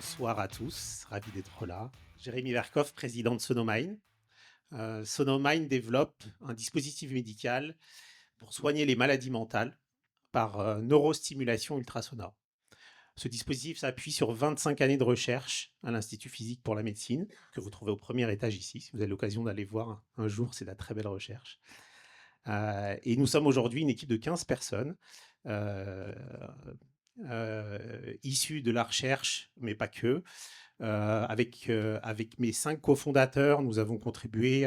Bonsoir à tous, ravi d'être là. Jérémy Verkoff, président de Sonomind. Sonomind développe un dispositif médical pour soigner les maladies mentales par neurostimulation ultrasonore. Ce dispositif s'appuie sur 25 années de recherche à l'Institut physique pour la médecine, que vous trouvez au premier étage ici. Si vous avez l'occasion d'aller voir un jour, c'est de la très belle recherche. Et nous sommes aujourd'hui une équipe de 15 personnes issues de la recherche, mais pas que. Avec mes 5 cofondateurs, nous avons contribué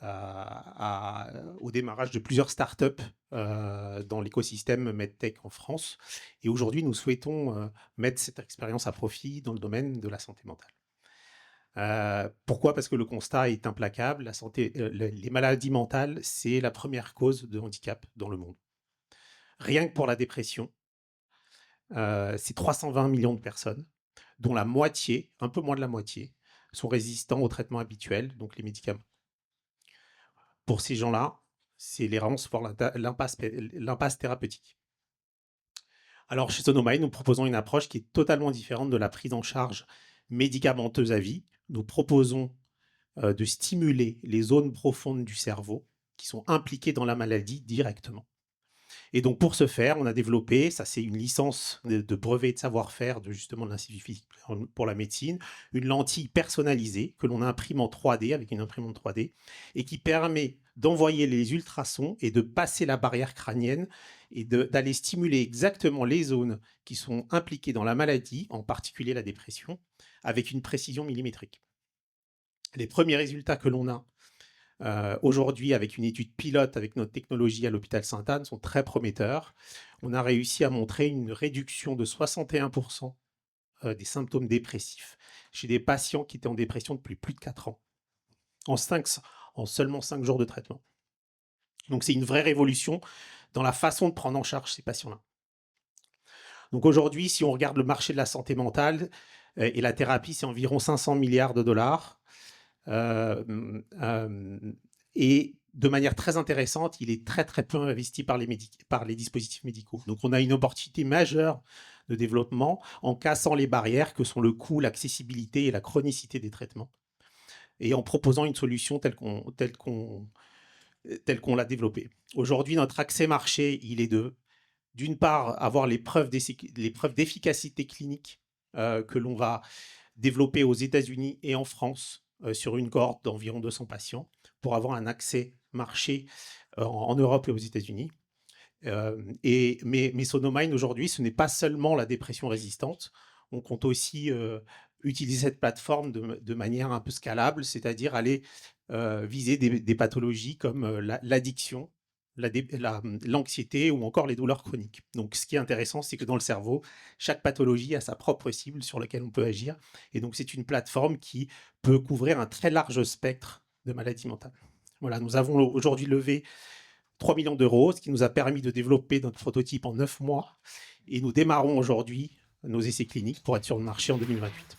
au démarrage de plusieurs startups dans l'écosystème MedTech en France. Et aujourd'hui, nous souhaitons mettre cette expérience à profit dans le domaine de la santé mentale. Pourquoi? Parce que le constat est implacable. Les maladies mentales, c'est la première cause de handicap dans le monde. Rien que pour la dépression, c'est 320 millions de personnes, dont la moitié, un peu moins de la moitié, sont résistants aux traitements habituels, donc les médicaments. Pour ces gens-là, c'est l'errance pour l'impasse thérapeutique. Alors, chez Sonomind, nous proposons une approche qui est totalement différente de la prise en charge médicamenteuse à vie. Nous proposons de stimuler les zones profondes du cerveau qui sont impliquées dans la maladie directement. Et donc, pour ce faire, on a développé, ça c'est une licence de brevet de savoir-faire de justement de l'Institut physique pour la médecine, une lentille personnalisée que l'on imprime en 3D avec une imprimante 3D et qui permet d'envoyer les ultrasons et de passer la barrière crânienne et d'aller stimuler exactement les zones qui sont impliquées dans la maladie, en particulier la dépression, avec une précision millimétrique. Les premiers résultats que l'on a aujourd'hui, avec une étude pilote avec notre technologie à l'hôpital Sainte-Anne, sont très prometteurs. On a réussi à montrer une réduction de 61% des symptômes dépressifs chez des patients qui étaient en dépression depuis plus de 4 ans, en seulement 5 jours de traitement. Donc c'est une vraie révolution dans la façon de prendre en charge ces patients-là. Donc aujourd'hui, si on regarde le marché de la santé mentale et la thérapie, c'est environ 500 milliards de dollars. Et de manière très intéressante, il est très très peu investi par les dispositifs médicaux. Donc on a une opportunité majeure de développement en cassant les barrières que sont le coût, l'accessibilité et la chronicité des traitements, et en proposant une solution telle qu'on l'a développée. Aujourd'hui, notre accès marché, il est d'une part, avoir les preuves d'efficacité clinique que l'on va développer aux États-Unis et en France sur une cohorte d'environ 200 patients pour avoir un accès marché en Europe et aux États-Unis. Mais Sonomind, aujourd'hui, ce n'est pas seulement la dépression résistante. On compte aussi utiliser cette plateforme de manière un peu scalable, c'est-à-dire aller viser des pathologies comme l'addiction, l'anxiété ou encore les douleurs chroniques. Donc, ce qui est intéressant, c'est que dans le cerveau, chaque pathologie a sa propre cible sur laquelle on peut agir. Et donc, c'est une plateforme qui peut couvrir un très large spectre de maladies mentales. Voilà, nous avons aujourd'hui levé 3 millions d'euros, ce qui nous a permis de développer notre prototype en 9 mois. Et nous démarrons aujourd'hui nos essais cliniques pour être sur le marché en 2028.